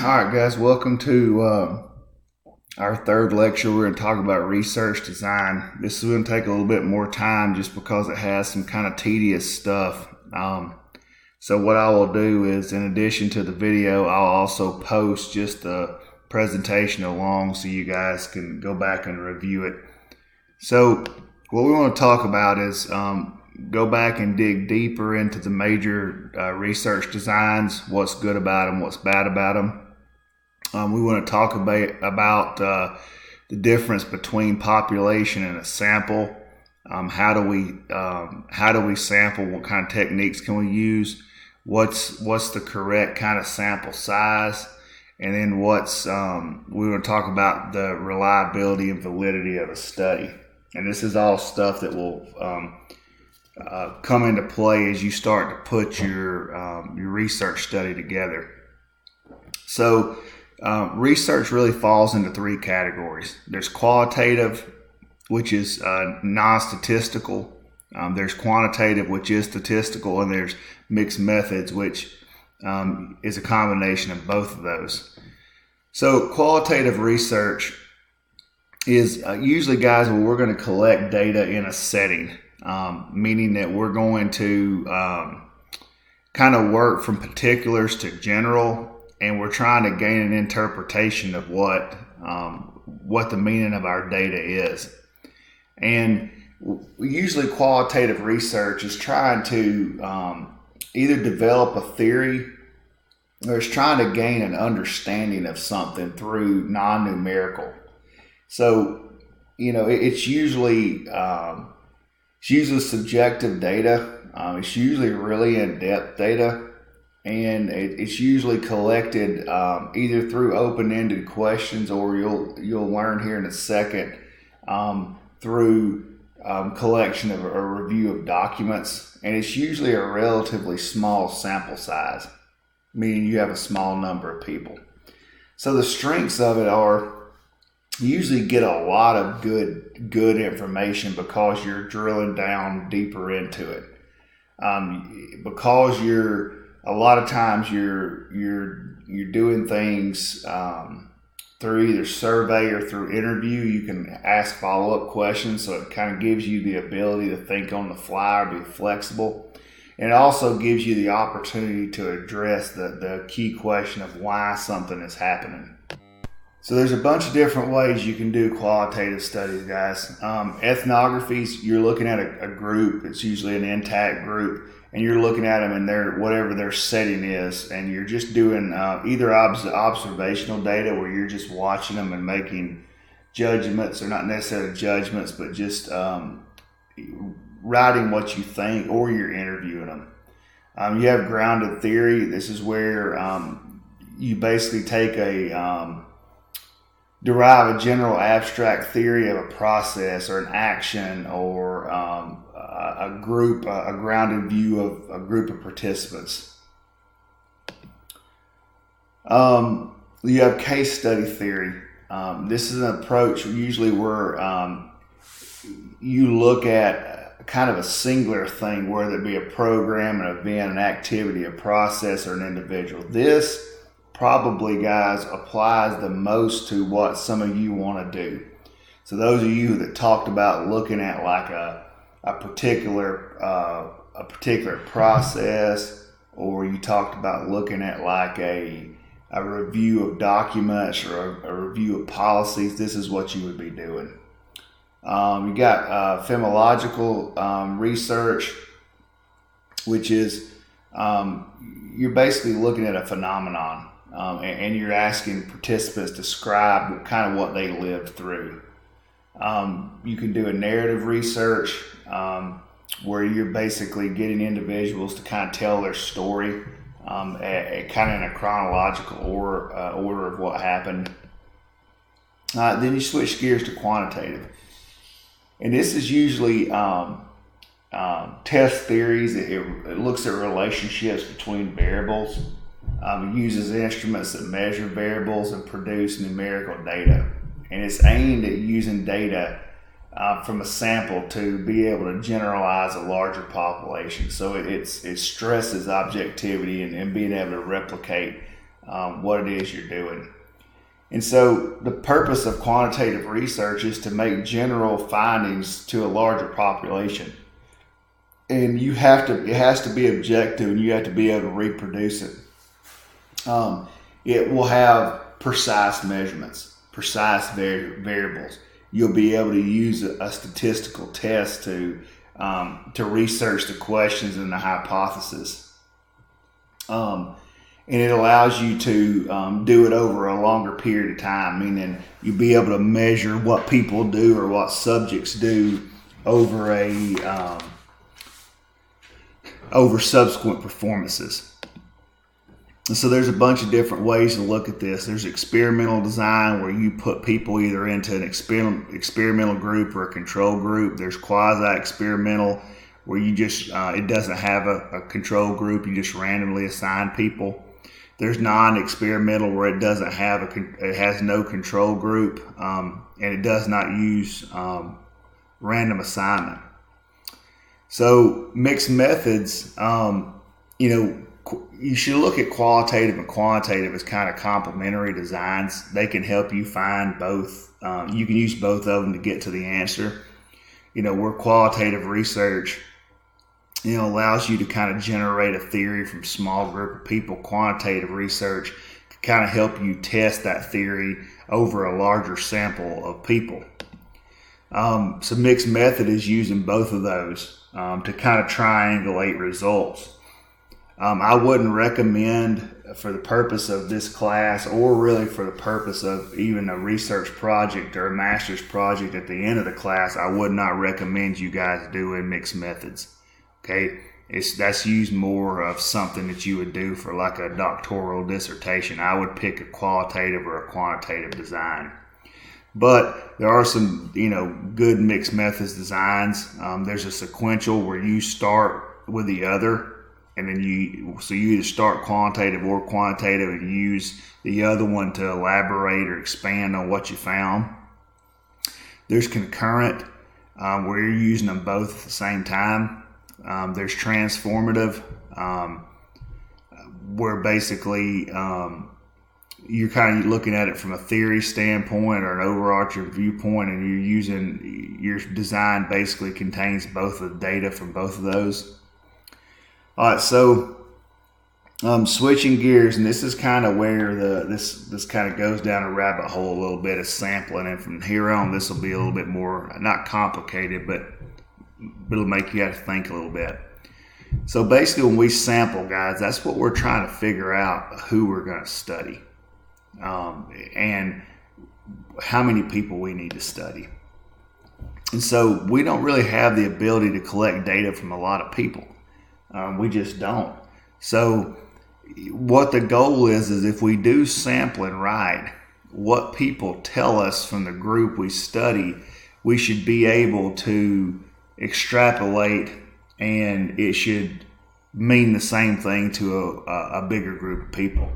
All right, guys, welcome to our third lecture. We're going to talk about research design. This is going to take a little bit more time just because it has some kind of tedious stuff. So what I will do is, in addition to the video, I'll also post just the presentation along so you guys can go back and review it. So what we want to talk about is go back and dig deeper into the major research designs, what's good about them, what's bad about them. We want to talk about the difference between population and a sample. How do we sample? What kind of techniques can we use? What's the correct kind of sample size? And then we want to talk about the reliability and validity of a study. And this is all stuff that will come into play as you start to put your research study together. So research really falls into three categories. There's qualitative, which is non-statistical. There's quantitative, which is statistical, and there's mixed methods, which is a combination of both of those. So qualitative research is usually, guys, where we're going to collect data in a setting, meaning that we're going to kind of work from particulars to general, and we're trying to gain an interpretation of what the meaning of our data is. And usually qualitative research is trying to either develop a theory or it's trying to gain an understanding of something through non-numerical. So, it's usually subjective data. It's usually really in-depth data. And it's usually collected either through open-ended questions, or you'll learn here in a second through collection of a review of documents. And it's usually a relatively small sample size, meaning you have a small number of people. So the strengths of it are you usually get a lot of good information because you're drilling down deeper into it. Because a lot of times you're doing things through either survey or through interview. You can ask follow-up questions, so it kind of gives you the ability to think on the fly or be flexible. And it also gives you the opportunity to address the key question of why something is happening. So there's a bunch of different ways you can do qualitative studies, guys. Ethnographies, you're looking at a group. It's usually an intact group, and you're looking at them in whatever their setting is, and you're just doing either observational data where you're just watching them and making judgments, or not necessarily judgments, but just writing what you think, or you're interviewing them. You have grounded theory. This is where you basically take derive a general abstract theory of a process or an action, or a grounded view of a group of participants. You have case study theory. This is an approach usually where you look at kind of a singular thing, whether it be a program, an event, an activity, a process, or an individual. This probably, guys, applies the most to what some of you want to do. So those of you that talked about looking at like a particular process, or you talked about looking at like a review of documents or a review of policies, this is what you would be doing. You got phenomenological research, which is you're basically looking at a phenomenon. And you're asking participants to describe kind of what they lived through. You can do a narrative research where you're basically getting individuals to kind of tell their story kind of in a chronological order of what happened. Then you switch gears to quantitative. And this is usually test theories. It looks at relationships between variables. It uses instruments that measure variables and produce numerical data. And it's aimed at using data from a sample to be able to generalize a larger population. So it stresses objectivity and being able to replicate what it is you're doing. And so the purpose of quantitative research is to make general findings to a larger population. And it has to be objective, and you have to be able to reproduce it. It will have precise measurements, precise variables. You'll be able to use a statistical test to research the questions and the hypothesis. And it allows you to do it over a longer period of time, meaning you'll be able to measure what people do or what subjects do over over subsequent performances. And so there's a bunch of different ways to look at this. There's experimental design, where you put people either into an experimental group or a control group. There's quasi-experimental, where you just it doesn't have a control group. You just randomly assign people. There's non-experimental, where it doesn't have it has no control group, and it does not use random assignment. So mixed methods, you should look at qualitative and quantitative as kind of complementary designs. They can help you find both. You can use both of them to get to the answer. Where qualitative research, allows you to kind of generate a theory from a small group of people. Quantitative research can kind of help you test that theory over a larger sample of people. So mixed method is using both of those to kind of triangulate results. I wouldn't recommend, for the purpose of this class, or really for the purpose of even a research project or a master's project at the end of the class, I would not recommend you guys doing mixed methods. Okay, that's used more of something that you would do for like a doctoral dissertation. I would pick a qualitative or a quantitative design. But there are some, good mixed methods designs. There's a sequential where you start with the other, and then you either start quantitative or quantitative and use the other one to elaborate or expand on what you found. There's concurrent, where you're using them both at the same time. There's transformative, where basically you're kind of looking at it from a theory standpoint or an overarching viewpoint, and your design basically contains both of the data from both of those. All right, so switching gears, and this is kind of where this kind of goes down a rabbit hole a little bit, of sampling, and from here on this will be a little bit more, not complicated, but it'll make you have to think a little bit. So basically, when we sample, guys, that's what we're trying to figure out, who we're going to study, and how many people we need to study. And so we don't really have the ability to collect data from a lot of people. We just don't. So what the goal is if we do sampling right, what people tell us from the group we study, we should be able to extrapolate, and it should mean the same thing to a bigger group of people.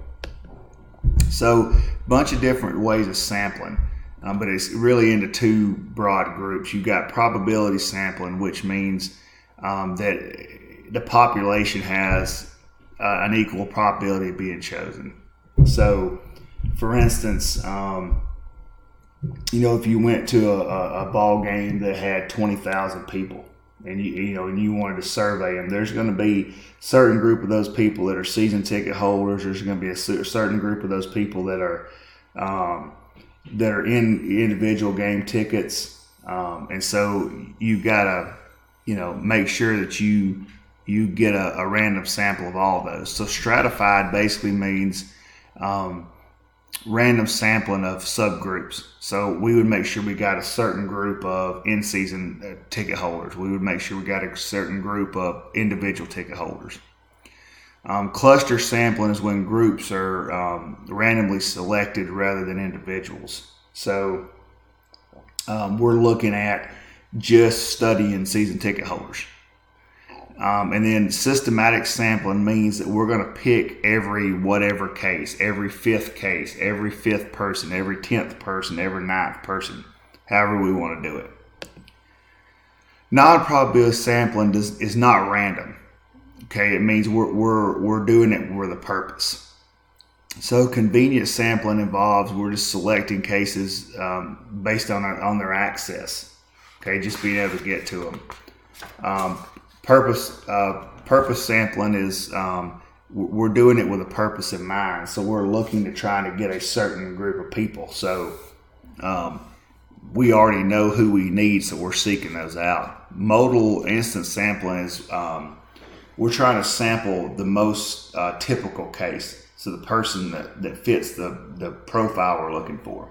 So a bunch of different ways of sampling, but it's really into two broad groups. You've got probability sampling, which means that the population has an equal probability of being chosen. So, for instance, if you went to a ball game that had 20,000 people, and you wanted to survey them, there's going to be a certain group of those people that are season ticket holders. There's going to be a certain group of those people that are in individual game tickets, and so you got to make sure that you get a random sample of all of those. So stratified basically means random sampling of subgroups. So we would make sure we got a certain group of in-season ticket holders. We would make sure we got a certain group of individual ticket holders. Cluster sampling is when groups are randomly selected rather than individuals. So we're looking at just studying season ticket holders. And then systematic sampling means that we're going to pick every whatever case, every fifth case, every fifth person, every 10th person, every 9th person, however we want to do it. Non-probability sampling is not random. Okay, it means we're doing it with a purpose. So convenient sampling involves we're just selecting cases based on their access. Okay, just being able to get to them. Purpose sampling is we're doing it with a purpose in mind. So we're looking to try to get a certain group of people. So we already know who we need, so we're seeking those out. Modal instance sampling is we're trying to sample the most typical case, so the person that fits the profile we're looking for.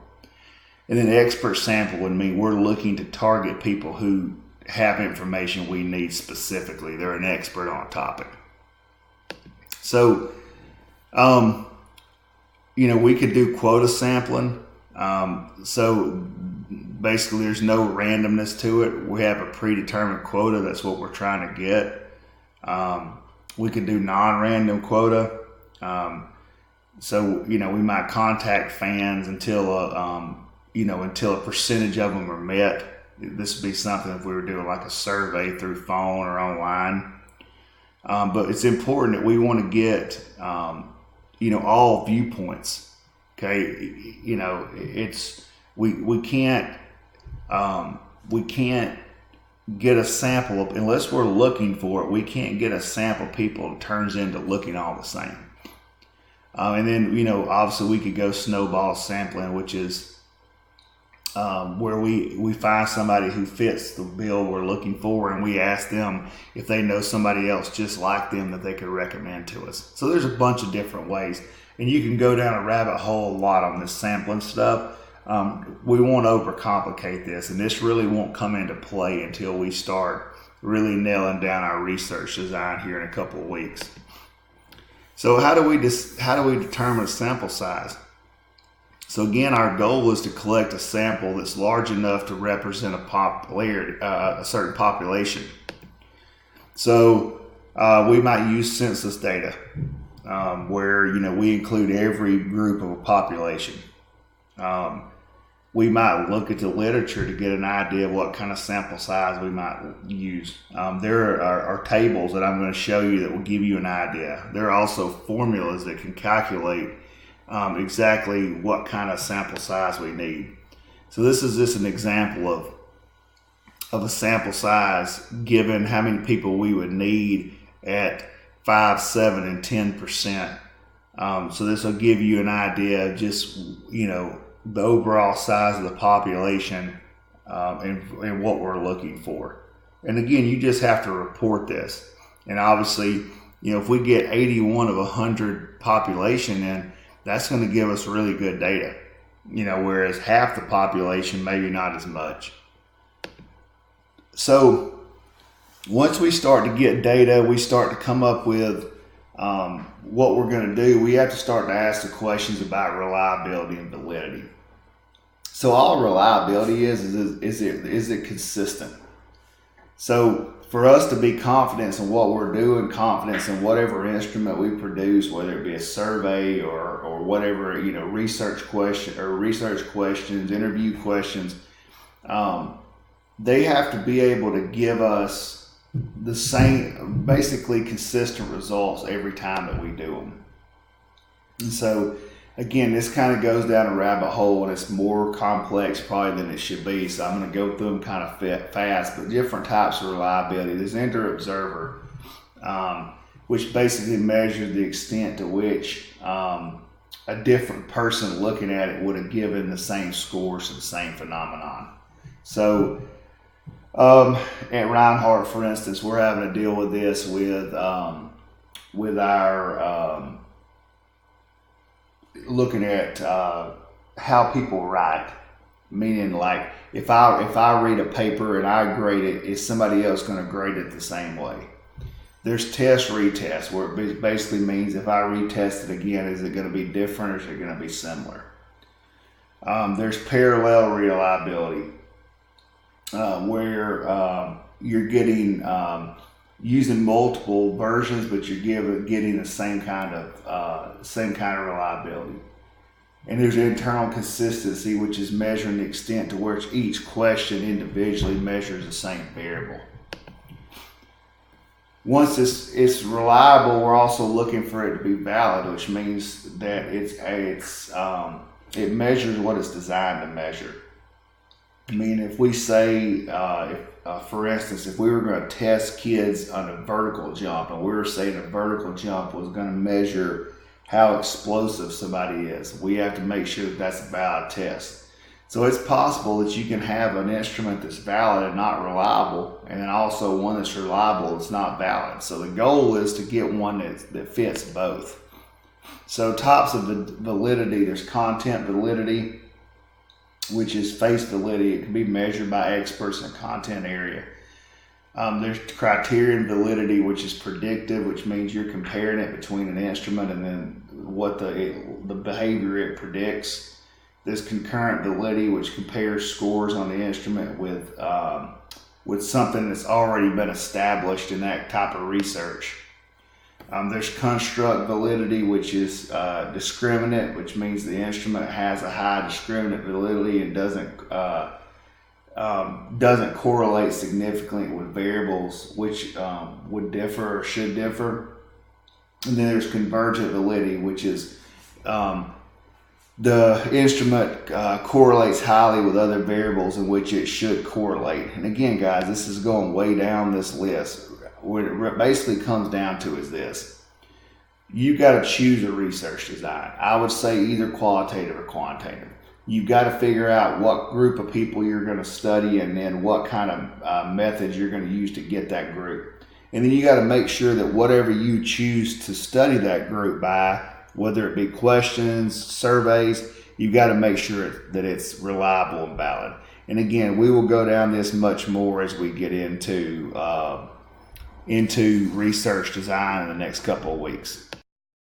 And then expert sample would mean we're looking to target people who have information we need specifically. They're an expert on a topic. So, we could do quota sampling. So basically there's no randomness to it. We have a predetermined quota. That's what we're trying to get. We could do non-random quota. So, we might contact fans until a percentage of them are met. This would be something if we were doing like a survey through phone or online. But it's important that we want to get, all viewpoints. Okay. We can't get a sample of, unless we're looking for it, we can't get a sample of people that turns into looking all the same. And then, obviously we could go snowball sampling, which is where we find somebody who fits the bill we're looking for, and we ask them if they know somebody else just like them that they could recommend to us. So there's a bunch of different ways, and you can go down a rabbit hole a lot on this sampling stuff. We won't overcomplicate this, and this really won't come into play until we start really nailing down our research design here in a couple of weeks. So how do we determine a sample size? So again, our goal is to collect a sample that's large enough to represent a certain population. So we might use census data, where we include every group of a population. We might look at the literature to get an idea of what kind of sample size we might use. There are tables that I'm going to show you that will give you an idea. There are also formulas that can calculate exactly what kind of sample size we need. So this is just an example of a sample size given how many people we would need at 5, 7, and 10%. So this will give you an idea of just, the overall size of the population and what we're looking for. And again, you just have to report this. And obviously, if we get 81 of 100 population in, that's going to give us really good data, whereas half the population, maybe not as much. So once we start to get data, we start to come up with what we're going to do. We have to start to ask the questions about reliability and validity. So all reliability is it consistent? So for us to be confident in what we're doing, confidence in whatever instrument we produce, whether it be a survey or whatever, research questions, interview questions, they have to be able to give us the same, basically consistent results every time that we do them. And so again, this kind of goes down a rabbit hole, and it's more complex probably than it should be. So I'm going to go through them kind of fast, but different types of reliability. There's inter-observer, which basically measures the extent to which a different person looking at it would have given the same scores to the same phenomenon. So at Reinhardt, for instance, we're having to deal with this with our looking at how people write, meaning like if I read a paper and I grade it, is somebody else going to grade it the same way? There's test retest, where it basically means if I retest it again, is it going to be different or is it going to be similar? There's parallel reliability, where you're getting using multiple versions, but you're getting the same kind of reliability. And there's internal consistency, which is measuring the extent to which each question individually measures the same variable. once it's reliable, we're also looking for it to be valid, which means that it measures what it's designed to measure. I mean, if we say, for instance, if we were going to test kids on a vertical jump, and we were saying a vertical jump was going to measure how explosive somebody is, we have to make sure that that's a valid test. So it's possible that you can have an instrument that's valid and not reliable, and then also one that's reliable that's not valid. So the goal is to get one that fits both. So types of validity, there's content validity, which is face validity. It can be measured by experts in the content area. There's criterion validity, which is predictive, which means you're comparing it between an instrument and then what the behavior it predicts. There's concurrent validity, which compares scores on the instrument with something that's already been established in that type of research. There's construct validity, which is discriminant, which means the instrument has a high discriminant validity and doesn't correlate significantly with variables which would differ or should differ. And then there's convergent validity, which is the instrument correlates highly with other variables in which it should correlate. And again, guys, this is going way down this list. What it basically comes down to is this. You've got to choose a research design. I would say either qualitative or quantitative. You've got to figure out what group of people you're going to study and then what kind of methods you're going to use to get that group. And then you got to make sure that whatever you choose to study that group by, whether it be questions, surveys, you've got to make sure that it's reliable and valid. And again, we will go down this much more as we get into research design in the next couple of weeks.